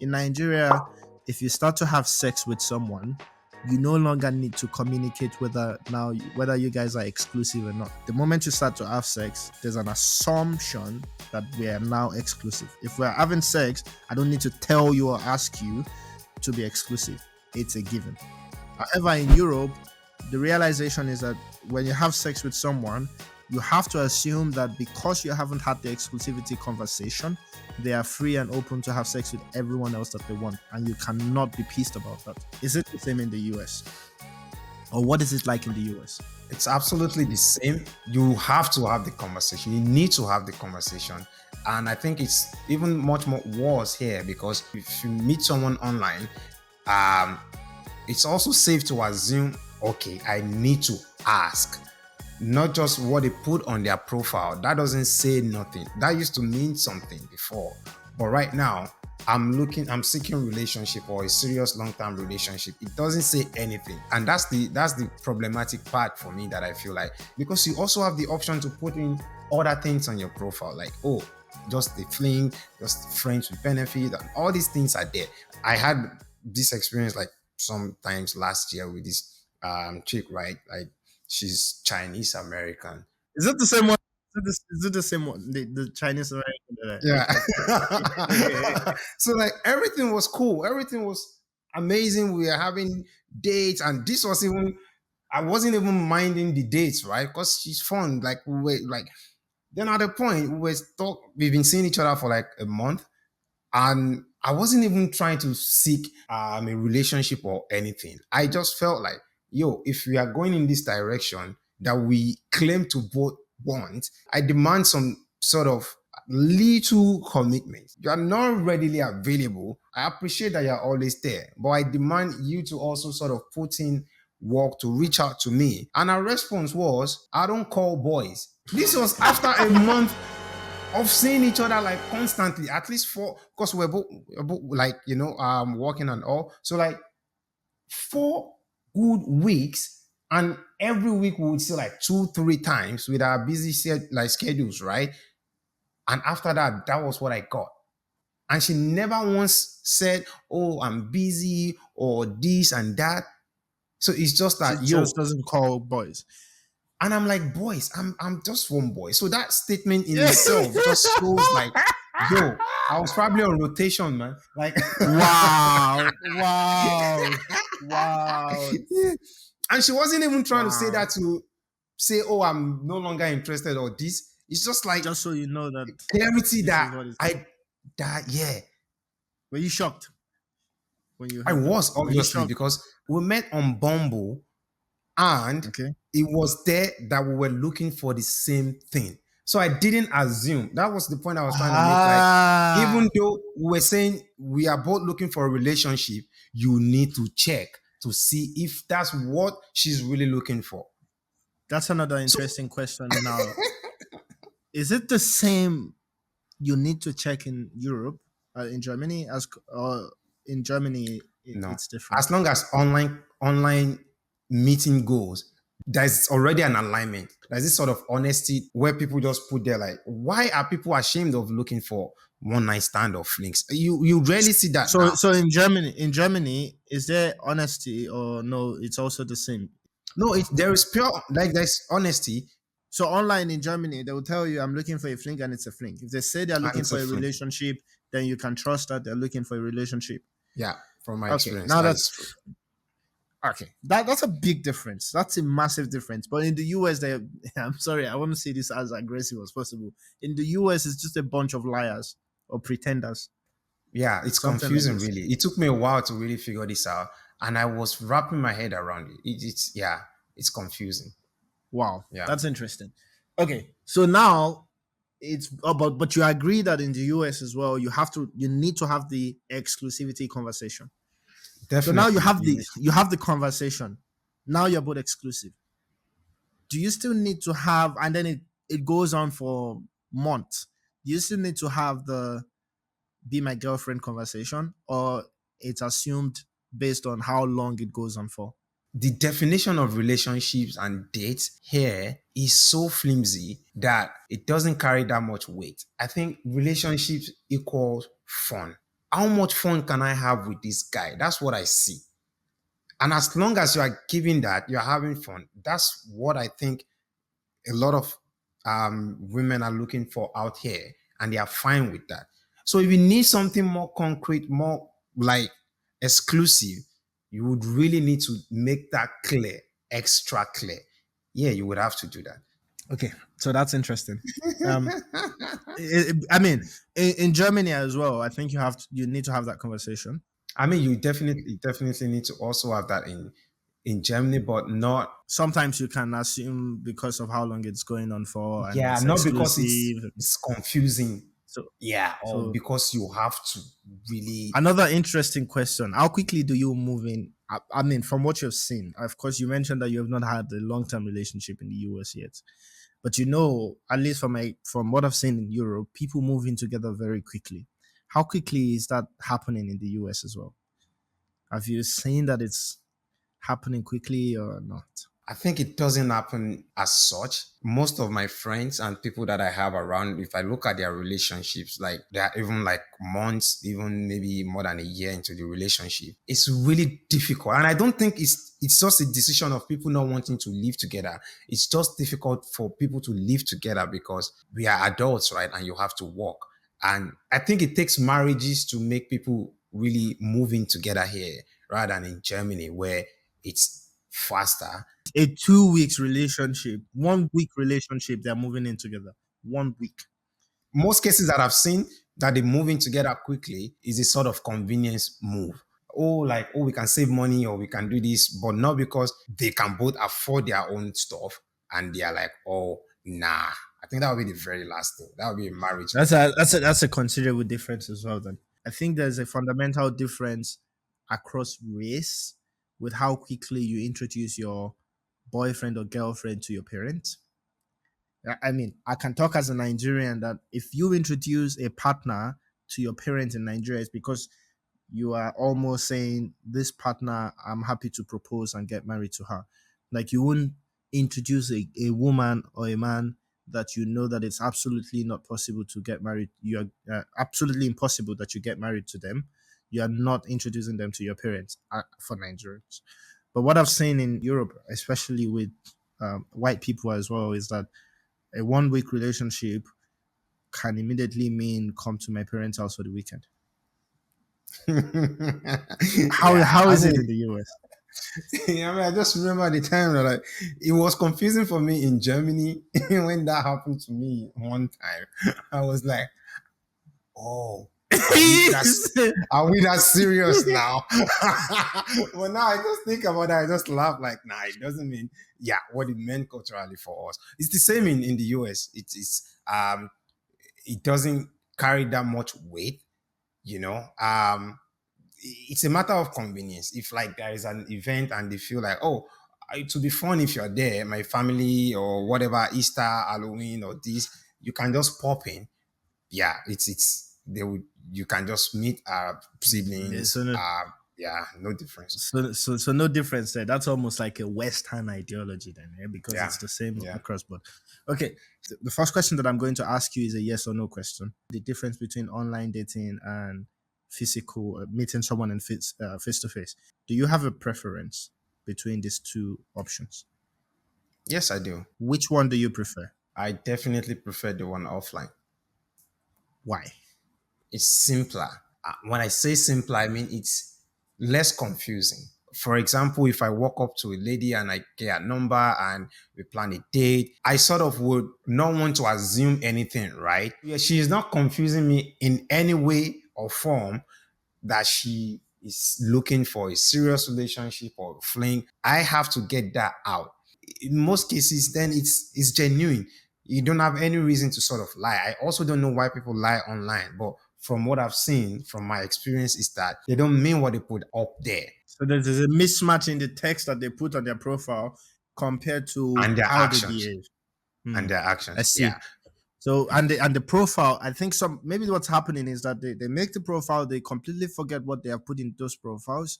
In Nigeria, if you start to have sex with someone, you no longer need to communicate whether you guys are exclusive or not. The moment you start to have sex, there's an assumption that we are now exclusive. If we're having sex, I don't need to tell you or ask you to be exclusive. It's a given. However, in Europe, the realization is that when you have sex with someone, you have to assume that because you haven't had the exclusivity conversation, they are free and open to have sex with everyone else that they want, and you cannot be pissed about that. Is it the same in the US? Or what is it like in the US? It's absolutely the same. You have to have the conversation. You need to have the conversation. And I think it's even much more worse here because if you meet someone online, it's also safe to assume, okay, I need to ask. Not just what they put on their profile. That doesn't say nothing. That used to mean something before. But right now, I'm seeking relationship or a serious long-term relationship. It doesn't say anything. And that's the problematic part for me that I feel like, because you also have the option to put in other things on your profile, like, oh, just the fling, just friends with benefit, and all these things are there. I had this experience like sometimes last year with this chick, right? Like, she's Chinese American. Is it the same one? Is it the same one? The Chinese American? Yeah. So like everything was cool. Everything was amazing. We were having dates, and this was even, I wasn't even minding the dates, right? Because she's fun. Like we were like, then at the point we've been seeing each other for like a month, and I wasn't even trying to seek a relationship or anything. I just felt like, yo, if we are going in this direction that we claim to both want, I demand some sort of little commitment. You are not readily available. I appreciate that you're always there, but I demand you to also sort of put in work to reach out to me. And her response was, I don't call boys. This was after a month of seeing each other like constantly, at least because we're both like, working and all. So like 4 good weeks, and every week we would see like 2-3 times with our busy schedules, right? And after that, that was what I got. And she never once said, oh, I'm busy or this and that. So it's just She that, just doesn't call boys. and I'm like, boys, I'm just one boy. So that statement in itself just shows like, yo, I was probably on rotation, man. Like, wow. Yeah. And she wasn't even trying to say Wow. that to say, oh, I'm no longer interested or this. It's just like, Just so you know that clarity this is what yeah. Were you shocked when you I heard that? was, Were you obviously, shocked? because we met on Bumble, and Okay. it was there that we were looking for the same thing. So I didn't assume. That was the point I was trying to make. Like, even though we were saying we are both looking for a relationship, you need to check to see if that's what she's really looking for. That's another So interesting question now. Is it the same you need to check in Europe, in Germany, as in Germany no, it's different? as long as online meeting goes, there's already an alignment. There's this sort of honesty where people just put there like, why are people ashamed of looking for one night stand or flings? You rarely see that So now. so in Germany, is there honesty or no? It's also the same. No, there is pure, like, there's honesty, So online in Germany, they will tell you I'm looking for a fling and it's a fling. If they say they're and looking it's a for a fling. relationship, then you can trust that they're looking for a relationship. Yeah, from my Okay, experience, now that is true. that's okay. That's a big difference. That's a massive difference. But in the US, they I'm sorry, I want to say this as aggressive as possible. In the US, it's just a bunch of liars or pretenders. Yeah, it's Something like confusing, this. really. It took me a while to really figure this out, and I was wrapping my head around it. It's yeah, it's confusing. Wow, Yeah, that's interesting. Okay, so now it's but you agree that in the US as well, you need to have the exclusivity conversation. So now definitely. You need. you have the conversation. Now you're both exclusive. Do you still need to have, and then it goes on for months? Do you still need to have the be my girlfriend conversation, or it's assumed based on how long it goes on for? The definition of relationships and dates here is so flimsy that it doesn't carry that much weight. I think relationships equals fun. how much fun can I have with this guy? That's what I see. And as long as you are giving that, you're having fun. That's what I think a lot of women are looking for out here, and they are fine with that. So if you need something more concrete, more like exclusive, you would really need to make that clear, extra clear. Yeah, you would have to do that. Okay, so that's interesting. Um, I mean, in Germany as well, I think you need to have that conversation. I mean, you definitely need to also have that in Germany, but not, Sometimes you can assume because of how long it's going on for and yeah, it's not because it's exclusive. it's confusing. So, Yeah, or so because you have to really. another interesting question: how quickly do you move in? I mean, from what you've seen, of course, you mentioned that you have not had a long-term relationship in the US yet, but at least from what I've seen in Europe, people move in together very quickly. How quickly is that happening in the US as well? Have you seen that it's happening quickly or not? I think it doesn't happen as such. Most of my friends and people that I have around, if I look at their relationships, like they're even like months, even maybe more than a year into the relationship, it's really difficult. And I don't think it's just a decision of people not wanting to live together. It's just difficult for people to live together because we are adults, right? And you have to work. And I think it takes marriages to make people really move in together here rather than in Germany where it's faster. A 2 weeks relationship, 1 week relationship, they're moving in together. 1 week. Most cases that I've seen that they move in together quickly is a sort of convenience move. Oh, like, oh, we can save money or we can do this, but not because they can both afford their own stuff and they are like, oh, nah. I think that would be the very last thing. That would be a marriage That's move. a considerable difference as well. Then I think there's a fundamental difference across race with how quickly you introduce your boyfriend or girlfriend to your parents. I mean, I can talk as a Nigerian that if you introduce a partner to your parents in Nigeria, it's because you are almost saying, this partner, I'm happy to propose and get married to her. Like you wouldn't introduce a woman or a man that you know that it's absolutely not possible to get married. You're absolutely impossible that you get married to them. You are not introducing them to your parents for Nigerians. But what I've seen in Europe, especially with white people as well, is that a 1 week relationship can immediately mean come to my parents' house for the weekend. How Yeah, how I is it mean, in the US? I mean, I just remember the time that like it was confusing for me in Germany when that happened to me one time. I was like, oh, are we that are we that serious now? But now I just think about that, I just laugh like, nah, it doesn't mean yeah what it meant culturally for us. It's the same in the US. It doesn't carry that much weight, you know. It's a matter of convenience. If like there is an event and they feel like, oh, it would be fun if you're there, my family or whatever, Easter, Halloween, or this, you can just pop in. Yeah, it's they would you can just meet our Yeah, siblings. Yeah, no difference. so no difference there. That's almost like a Western ideology then, yeah? Because Yeah, it's the same yeah. across board. Okay, the first question that I'm going to ask you is a yes or no question. The difference between online dating and physical meeting someone in face to face. Do you have a preference between these two options? Yes, I do. Which one do you prefer? I definitely prefer the one offline. Why? It's simpler. When I say simpler, I mean it's less confusing. For example, if I walk up to a lady and I get a number and we plan a date, I sort of would not want to assume anything, right? Yeah, she is not confusing me in any way or form that she is looking for a serious relationship or fling. I have to get that out. In most cases, then it's genuine. You don't have any reason to sort of lie. I also don't know why people lie online, but from what I've seen, from my experience, is that they don't mean what they put up there So there's a mismatch in the text that they put on their profile compared to and their how they actions behave. Hmm. and their I actions. see. Yeah. So and the profile, I think some maybe what's happening is that they make the profile, they completely forget what they have put in those profiles,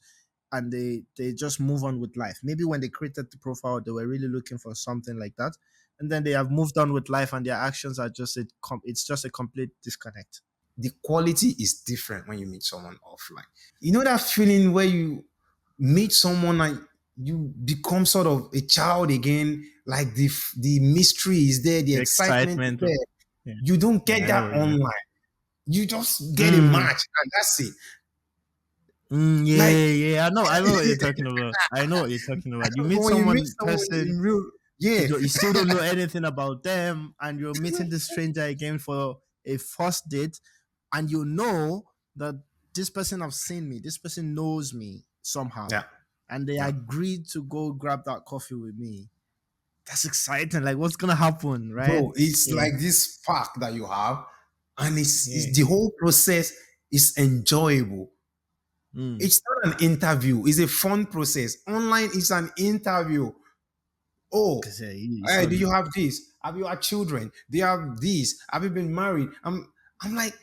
and they just move on with life. Maybe when they created the profile, they were really looking for something like that, and then they have moved on with life, and their actions are just it's just a complete disconnect. the quality is different when you meet someone offline. You know that feeling where you meet someone and you become sort of a child again, like the mystery is there, the The excitement is excitement. there. Yeah. You don't Yeah, get I know that what you mean. online. You just get a Mm. match and that's it. Yeah, Like yeah. I know what you're talking about. I know what you're talking about. You but meet when you meet someone someone person, in real, yeah, you still don't know anything about them, and you're meeting this stranger again for a first date, and you know that this person have seen me, this person knows me somehow, yeah, and they yeah. agreed to go grab that coffee with me. That's exciting. Like, what's gonna happen, right? Bro, it's Yeah, like this spark that you have, and it's yeah. the whole process is enjoyable. Mm. It's not an interview, it's a fun process. Online is an interview. Oh, Cause yeah, it's hey, not. do you have this? Have you had children? Do you have this? Have you been married? I'm like,